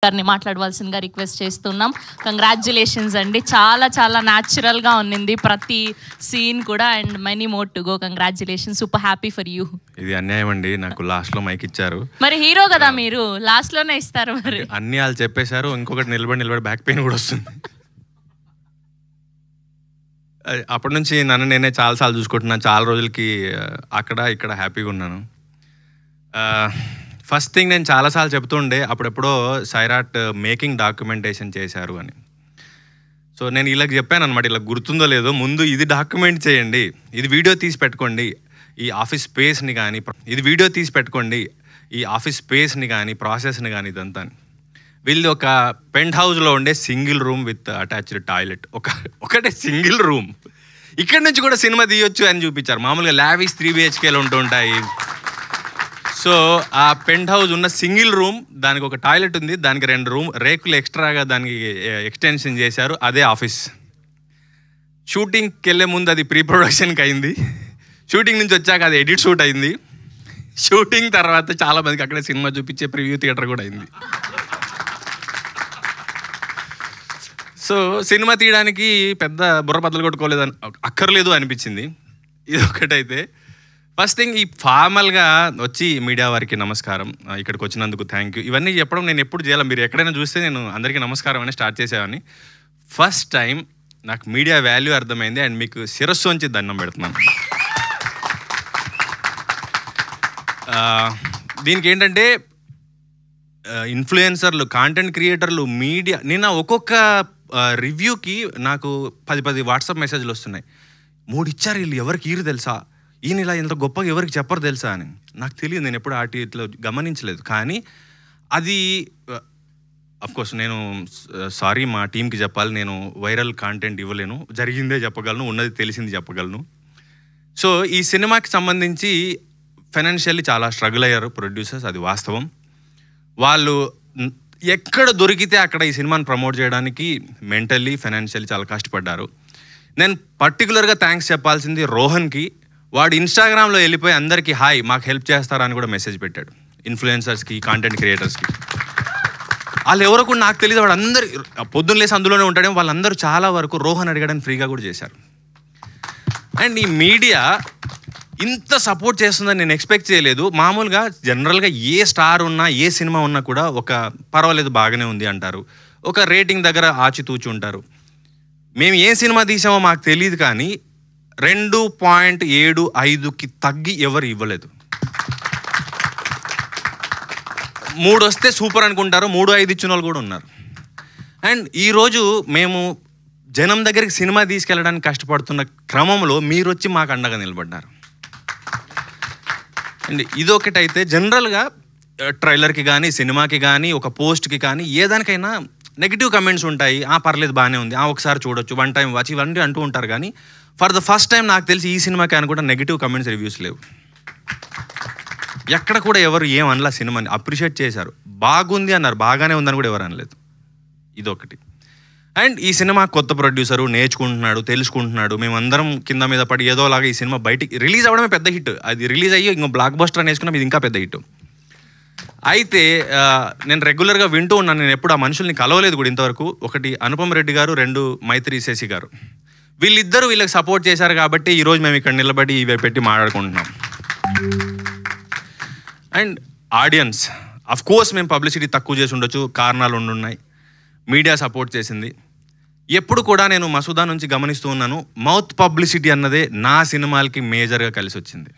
గారిని మాట్లాడవలసిందిగా రిక్వెస్ట్ చేస్తున్నాం. కంగ్రాచ్యులేషన్స్ అండి, చాలా చాలా న్యాచురల్గా ఉన్నింది ప్రతి సీన్ కూడా. And many more to go. Congratulations, super happy for you. ఇది అన్యాయం అండి, నాకు లాస్ట్లో మైక్ ఇచ్చారు. మరి హీరో కదా మీరు, లాస్ట్లోనే ఇస్తారు. మరి అన్ని వాళ్ళు చెప్పేశారు, ఇంకొకటి నిలబడి బ్యాక్ పెయిన్ కూడా వస్తుంది. అప్పటి నుంచి నన్ను నేనే చాలాసార్లు చూసుకుంటున్నాను. చాలా రోజులకి అక్కడ ఇక్కడ హ్యాపీగా ఉన్నాను. ఫస్ట్ థింగ్, నేను చాలాసార్లు చెప్తుండే అప్పుడెప్పుడో సైరాట్ మేకింగ్ డాక్యుమెంటేషన్ చేశారు అని. సో నేను ఇలా చెప్పాను అనమాట, ఇలా గుర్తుందో లేదో, ముందు ఇది డాక్యుమెంట్ చేయండి, ఇది వీడియో తీసి పెట్టుకోండి, ఈ ఆఫీస్ స్పేస్ని కానీ ప్రాసెస్ని కానీ ఇదంతా. వీళ్ళది ఒక పెంట్ హౌస్లో ఉండే single room with attached toilet, ఒకటే సింగిల్ రూమ్. ఇక్కడ నుంచి కూడా సినిమా తీయొచ్చు అని చూపించారు. మామూలుగా లావిష్ 3 BHKలు ఉంటుంటాయి. సో ఆ పెంట్ హౌస్ ఉన్న సింగిల్ రూమ్, దానికి ఒక టాయిలెట్ ఉంది, దానికి 2 రేకులు ఎక్స్ట్రాగా దానికి ఎక్స్టెన్షన్ చేశారు, అదే ఆఫీస్. షూటింగ్కి వెళ్ళే ముందు అది ప్రీ ప్రొడక్షన్కి అయింది, షూటింగ్ నుంచి వచ్చాక అది ఎడిట్ షూట్ అయింది, షూటింగ్ తర్వాత చాలామందికి అక్కడే సినిమా చూపించే ప్రివ్యూ థియేటర్ కూడా అయింది. సో సినిమా తీయడానికి పెద్ద బుర్ర బద్దలు కొట్టుకోలేదు అక్కర్లేదు అనిపించింది. ఇది ఒకటైతే ఫస్ట్ థింగ్, ఈ ఫార్మల్గా వచ్చి మీడియా వారికి నమస్కారం, ఇక్కడికి వచ్చినందుకు థ్యాంక్ యూ, ఇవన్నీ చెప్పడం నేను ఎప్పుడు చేయాలి. మీరు ఎక్కడైనా చూస్తే నేను అందరికీ నమస్కారం అని స్టార్ట్ చేసేవాడిని. ఫస్ట్ టైం నాకు మీడియా వాల్యూ అర్థమైంది. అండ్ మీకు శిరస్సు నుంచి దండం పెడుతున్నాను. దీనికి ఏంటంటే ఇన్ఫ్లుయెన్సర్లు, కాంటెంట్ క్రియేటర్లు, మీడియా, నిన్న ఒక్కొక్క రివ్యూకి నాకు 10 వాట్సాప్ మెసేజ్లు వస్తున్నాయి. 3 ఇచ్చారు వీళ్ళు, ఎవరికి ఈరు తెలుసా, ఈయన ఇలా ఇంత గొప్పగా ఎవరికి చెప్పరు తెలుసా అని. నాకు తెలియదు, నేను ఎప్పుడు ఇట్లా గమనించలేదు. కానీ అది అఫ్కోర్స్ నేను సారీ మా టీంకి చెప్పాలి, నేను వైరల్ కాంటెంట్ ఇవ్వలేను, జరిగిందే చెప్పగలను, ఉన్నది తెలిసింది చెప్పగలను. సో ఈ సినిమాకి సంబంధించి ఫైనాన్షియల్లీ చాలా స్ట్రగుల్ అయ్యారు ప్రొడ్యూసర్స్, అది వాస్తవం. వాళ్ళు ఎక్కడ దొరికితే అక్కడ ఈ సినిమాని ప్రమోట్ చేయడానికి మెంటల్లీ, ఫైనాన్షియల్లీ చాలా కష్టపడ్డారు. నేను పర్టికులర్గా థ్యాంక్స్ చెప్పాల్సింది రోహన్కి. వాడు ఇన్స్టాగ్రామ్లో వెళ్ళిపోయి అందరికీ హాయ్, మాకు హెల్ప్ చేస్తారా అని కూడా మెసేజ్ పెట్టాడు. ఇన్ఫ్లుయెన్సర్స్కి, కాంటెంట్ క్రియేటర్స్కి, వాళ్ళు ఎవరో కూడా నాకు తెలియదు. వాడు అందరు పొద్దున్న లేసి అందులోనే ఉంటాడేమో, వాళ్ళందరూ చాలా వరకు రోహన్ అడిగడానికి ఫ్రీగా కూడా చేశారు. అండ్ ఈ మీడియా ఇంత సపోర్ట్ చేస్తుందని నేను ఎక్స్పెక్ట్ చేయలేదు. మామూలుగా జనరల్గా ఏ స్టార్ ఉన్నా, ఏ సినిమా ఉన్నా కూడా ఒక పర్వాలేదు బాగానే ఉంది అంటారు, ఒక రేటింగ్ దగ్గర ఆచితూచి ఉంటారు. మేము ఏ సినిమా తీసామో మాకు తెలియదు, కానీ 2.75కి తగ్గి ఎవరు ఇవ్వలేదు. 3 వస్తే సూపర్ అనుకుంటారు, 3-5 ఇచ్చిన వాళ్ళు కూడా ఉన్నారు. అండ్ ఈరోజు మేము జనం దగ్గరికి సినిమా తీసుకెళ్ళడానికి కష్టపడుతున్న క్రమంలో మీరు వచ్చి మాకు అండగా నిలబడ్డారు. అండ్ ఇదొకటైతే, జనరల్గా ట్రైలర్కి కానీ, సినిమాకి కానీ, ఒక పోస్ట్కి కానీ, ఏదానికైనా నెగిటివ్ కమెంట్స్ ఉంటాయి. పర్లేదు బాగానే ఉంది, ఒకసారి చూడొచ్చు, 1 టైం వాచ్, ఇవన్నీ అంటూ ఉంటారు. కానీ ఫర్ ద ఫస్ట్ టైం నాకు తెలిసి ఈ సినిమాకి అని కూడా నెగిటివ్ కమెంట్స్, రివ్యూస్ లేవు. ఎక్కడ కూడా ఎవరు ఏమనలా, సినిమాని అప్రిషియేట్ చేశారు, బాగుంది అన్నారు, బాగానే ఉందని కూడా ఎవరు అనలేదు. ఇదొకటి. అండ్ ఈ సినిమా కొత్త ప్రొడ్యూసరు, నేర్చుకుంటున్నాడు, తెలుసుకుంటున్నాడు. మేమందరం కింద మీద పడి ఏదోలాగా ఈ సినిమా బయటికి రిలీజ్ అవ్వడమే పెద్ద హిట్. అది రిలీజ్ అయ్యి ఇంకో బ్లాక్ బస్టర్ అని వేసుకున్నాం, ఇది ఇంకా పెద్ద హిట్. అయితే నేను రెగ్యులర్గా వింటూ ఉన్నాను, నేను ఎప్పుడు ఆ మనుషుల్ని కలవలేదు కూడా ఇంతవరకు. ఒకటి అనుపమ్ రెడ్డి గారు, 2 మైత్రి శశి గారు. వీళ్ళిద్దరూ వీళ్ళకి సపోర్ట్ చేశారు కాబట్టి ఈరోజు మేము ఇక్కడ నిలబడి ఇవి పెట్టి మాట్లాడుకుంటున్నాం. అండ్ ఆడియన్స్, అఫ్కోర్స్ మేము పబ్లిసిటీ తక్కువ చేసి ఉండొచ్చు, కారణాలు ఉన్నాయి. మీడియా సపోర్ట్ చేసింది. ఎప్పుడు కూడా నేను మసూదా నుంచి గమనిస్తూ ఉన్నాను, మౌత్ పబ్లిసిటీ అన్నదే నా సినిమాలకి మేజర్గా కలిసి వచ్చింది.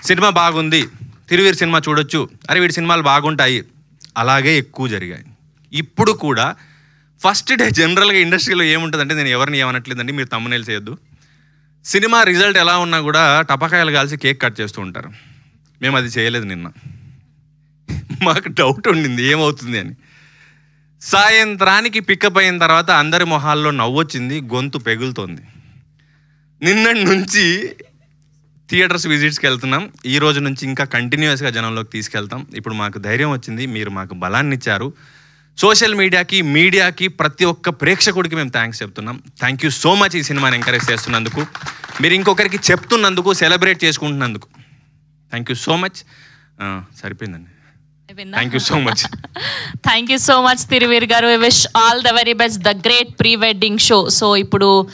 సినిమా బాగుంది, తిరువీర్ సినిమా చూడొచ్చు, అరే వీడి సినిమాలు బాగుంటాయి, అలాగే ఎక్కువ జరిగాయి. ఇప్పుడు కూడా ఫస్ట్ డే జనరల్గా ఇండస్ట్రీలో ఏముంటుందంటే, నేను ఎవరిని ఏమనట్లేదండి, మీరు తమ్మునేలు చేయొద్దు, సినిమా రిజల్ట్ ఎలా ఉన్నా కూడా టపకాయలు కాల్చి కేక్ కట్ చేస్తూ ఉంటారు. మేము అది చేయలేదు. నిన్న మాకు డౌట్ ఉండింది ఏమవుతుంది అని. సాయంత్రానికి పికప్ అయిన తర్వాత అందరి మొహాల్లో నవ్వొచ్చింది, గొంతు పెగులుతోంది. నిన్నటి నుంచి థియేటర్స్ విజిట్స్కి వెళ్తున్నాం. ఈ రోజు నుంచి ఇంకా కంటిన్యూస్గా జనంలోకి తీసుకెళ్తాం. ఇప్పుడు మాకు ధైర్యం వచ్చింది, మీరు మాకు బలాన్ని ఇచ్చారు. సోషల్ మీడియాకి, మీడియాకి, ప్రతి ఒక్క ప్రేక్షకుడికి మేము థ్యాంక్స్ చెప్తున్నాం. థ్యాంక్ యూ సో మచ్ ఈ సినిమాని ఎంకరేజ్ చేస్తున్నందుకు, మీరు ఇంకొకరికి చెప్తున్నందుకు, సెలబ్రేట్ చేసుకుంటున్నందుకు థ్యాంక్ యూ సో మచ్. సరిపోయిందండి. Thank you so much. Thank you so much Thiruveer garu. Wish all the very best, the great pre wedding show. So ఇప్పుడు